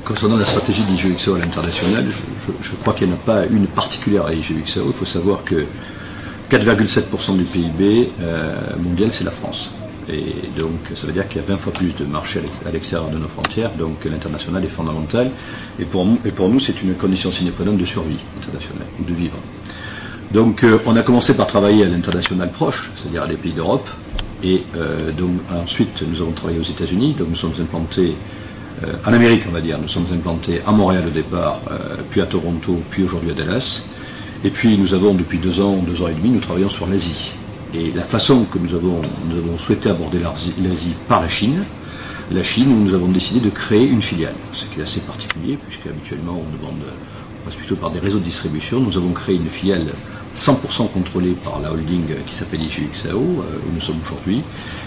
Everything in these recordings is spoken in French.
concernant la stratégie d'IGEXAO à l'international, je crois qu'il n'y en a pas une particulière à IGEXAO. Il faut savoir que 4,7% du PIB mondial, c'est la France. Et donc, ça veut dire qu'il y a 20 fois plus de marchés à l'extérieur de nos frontières, donc l'international est fondamental. Et pour nous, c'est une condition sine qua non de survie internationale, de vivre. Donc, on a commencé par travailler à l'international proche, c'est-à-dire à des pays d'Europe. Et donc, ensuite, nous avons travaillé aux États-Unis. Donc, nous sommes implantés en Amérique, on va dire. Nous sommes implantés à Montréal au départ, puis à Toronto, puis aujourd'hui à Dallas. Et puis, nous avons, depuis 2 ans et demi, nous travaillons sur l'Asie. Et la façon que nous avons souhaité aborder l'Asie par la Chine, nous avons décidé de créer une filiale, ce qui est assez particulier, puisque habituellement on passe plutôt par des réseaux de distribution. Nous avons créé une filiale 100% contrôlée par la holding qui s'appelle IGEXAO, où nous sommes aujourd'hui.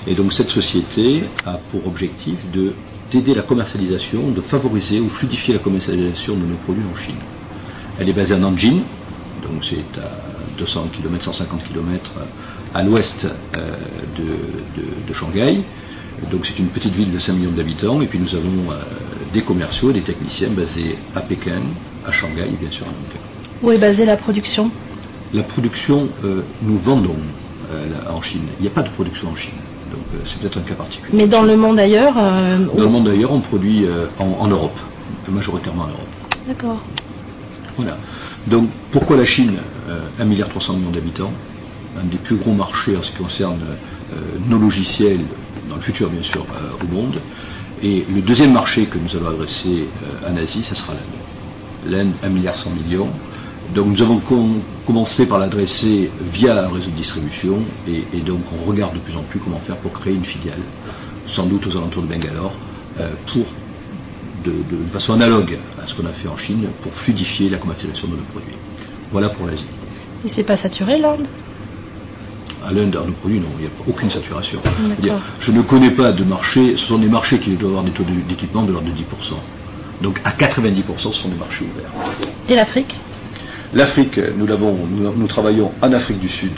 Et donc cette société a pour objectif d'aider la commercialisation, de favoriser ou fluidifier la commercialisation de nos produits en Chine. Elle est basée en Nanjing, donc c'est à 200 km, 150 km à l'ouest de Shanghai. Donc c'est une petite ville de 5 millions d'habitants. Et puis nous avons des commerciaux et des techniciens basés à Pékin, à Shanghai et bien sûr à Hong Kong. Où est basée la production? La production, nous vendons en Chine. Il n'y a pas de production en Chine. Donc c'est peut-être un cas particulier. Mais dans le monde ailleurs Dans le monde ailleurs, on produit en Europe, majoritairement en Europe. D'accord. Voilà. Donc pourquoi la Chine 1,3 milliard d'habitants, un des plus gros marchés en ce qui concerne nos logiciels, dans le futur bien sûr, au monde. Et le deuxième marché que nous allons adresser en Asie, ce sera l'Inde. L'Inde, 1,1 milliard. Donc nous avons commencé par l'adresser via un réseau de distribution, et donc on regarde de plus en plus comment faire pour créer une filiale, sans doute aux alentours de Bangalore, pour de façon analogue à ce qu'on a fait en Chine, pour fluidifier la commercialisation de nos produits. Voilà pour l'Asie. Et c'est pas saturé l'Inde? À l'Inde, à nos produits, non, il n'y a aucune saturation. Je ne connais pas de marché, ce sont des marchés qui doivent avoir des taux d'équipement de l'ordre de 10%. Donc à 90%, ce sont des marchés ouverts. Et l'Afrique? L'Afrique, nous travaillons en Afrique du Sud,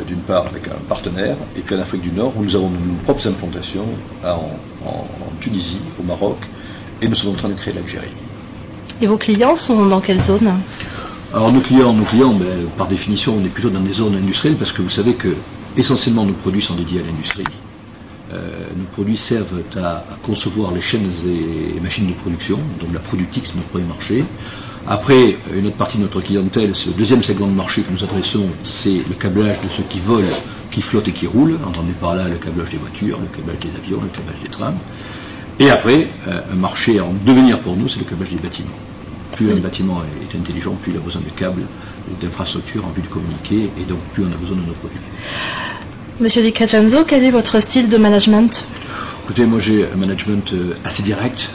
d'une part avec un partenaire, et puis en Afrique du Nord, où nous avons nos propres implantations en Tunisie, au Maroc, et nous sommes en train de créer l'Algérie. Et vos clients sont dans quelle zone? Alors nos clients, par définition, on est plutôt dans des zones industrielles, parce que vous savez que essentiellement nos produits sont dédiés à l'industrie. Nos produits servent à concevoir les chaînes et machines de production, donc la productique, c'est notre premier marché. Après, une autre partie de notre clientèle, c'est le deuxième segment de marché que nous adressons, c'est le câblage de ceux qui volent, qui flottent et qui roulent. Entendez par là le câblage des voitures, le câblage des avions, le câblage des trams. Et après, un marché en devenir pour nous, c'est le câblage des bâtiments. Plus un bâtiment est intelligent, plus il a besoin de câbles ou d'infrastructures en vue de communiquer, et donc plus on a besoin de nos produits. Monsieur Di Crescenzo, quel est votre style de management? Écoutez, moi j'ai un management assez direct,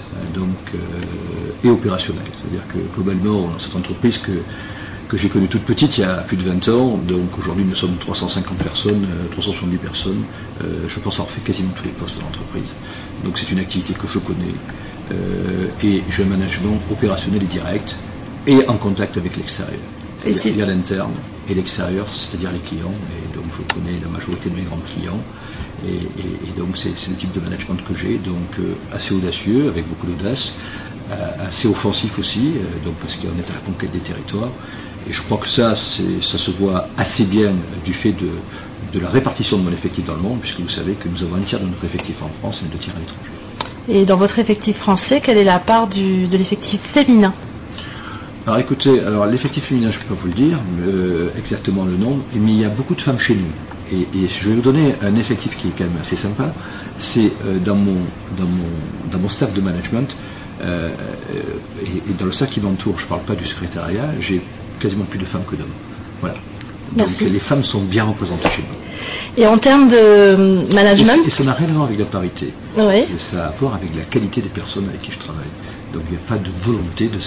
et opérationnel. C'est-à-dire que globalement, dans cette entreprise que j'ai connue toute petite, il y a plus de 20 ans, donc aujourd'hui nous sommes 350 personnes, 370 personnes, je pense avoir fait quasiment tous les postes de l'entreprise. Donc c'est une activité que je connais, et j'ai un management opérationnel et direct, et en contact avec l'extérieur. Il y a l'interne et l'extérieur, c'est-à-dire les clients, et donc je connais la majorité de mes grands clients, et donc c'est le type de management que j'ai, donc assez audacieux, avec beaucoup d'audace, assez offensif aussi, donc parce qu'on est à la conquête des territoires, et je crois que ça se voit assez bien du fait de la répartition de mon effectif dans le monde, puisque vous savez que nous avons un tiers de notre effectif en France et 2 tiers à l'étranger. Et dans votre effectif français, quelle est la part de l'effectif féminin? Alors écoutez, l'effectif féminin, je ne peux pas vous le dire, exactement le nombre, mais il y a beaucoup de femmes chez nous. Et je vais vous donner un effectif qui est quand même assez sympa. C'est dans mon staff de management, et dans le staff qui m'entoure, je ne parle pas du secrétariat, j'ai quasiment plus de femmes que d'hommes. Voilà. Merci. Donc les femmes sont bien représentées chez nous. Et en termes de management? Et ça n'a rien à voir avec la parité. Oui. Ça a à voir avec la qualité des personnes avec qui je travaille. Donc il n'y a pas de volonté de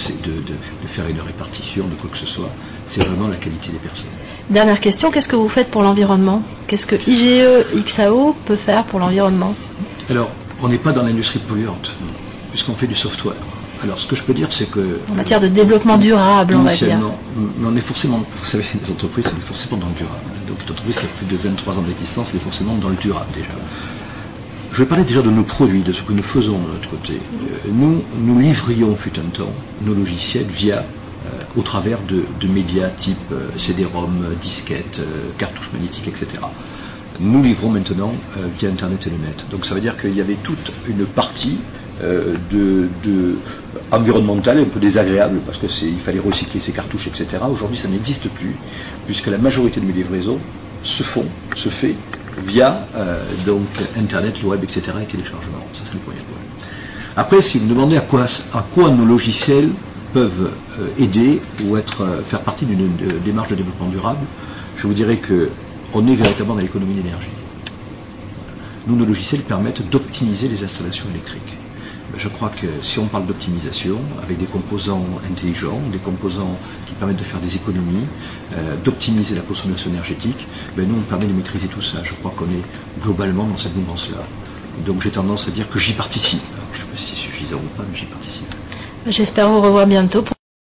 faire une répartition de quoi que ce soit. C'est vraiment la qualité des personnes. Dernière question, qu'est-ce que vous faites pour l'environnement? Qu'est-ce que IGEXAO peut faire pour l'environnement? Alors, on n'est pas dans l'industrie polluante, puisqu'on fait du software. Alors, ce que je peux dire, c'est que... En matière de développement durable, on va dire. Mais on est forcément... Vous savez, les entreprises, on est forcément dans le durable. Donc, une entreprise qui a plus de 23 ans d'existence, elle est forcément dans le durable, déjà. Je vais parler déjà de nos produits, de ce que nous faisons de notre côté. Nous livrions, fut un temps, nos logiciels au travers de médias type CD-ROM, disquettes, cartouches magnétiques, etc. Nous livrons maintenant via Internet et le net. Donc ça veut dire qu'il y avait toute une partie environnementale, un peu désagréable, parce qu'il fallait recycler ces cartouches, etc. Aujourd'hui, ça n'existe plus, puisque la majorité de mes livraisons se fait via donc Internet, le web, etc. et téléchargement. Ça, c'est le premier point. Après, si vous me demandez à quoi nos logiciels peuvent aider ou faire partie d'une démarche de développement durable, je vous dirais qu'on est véritablement dans l'économie d'énergie. Nous, nos logiciels permettent d'optimiser les installations électriques. Je crois que si on parle d'optimisation, avec des composants intelligents, des composants qui permettent de faire des économies, d'optimiser la consommation énergétique, nous, on permet de maîtriser tout ça. Je crois qu'on est globalement dans cette mouvance-là. Donc j'ai tendance à dire que j'y participe. Alors, je ne sais pas si c'est suffisant ou pas, mais j'y participe. J'espère vous revoir bientôt.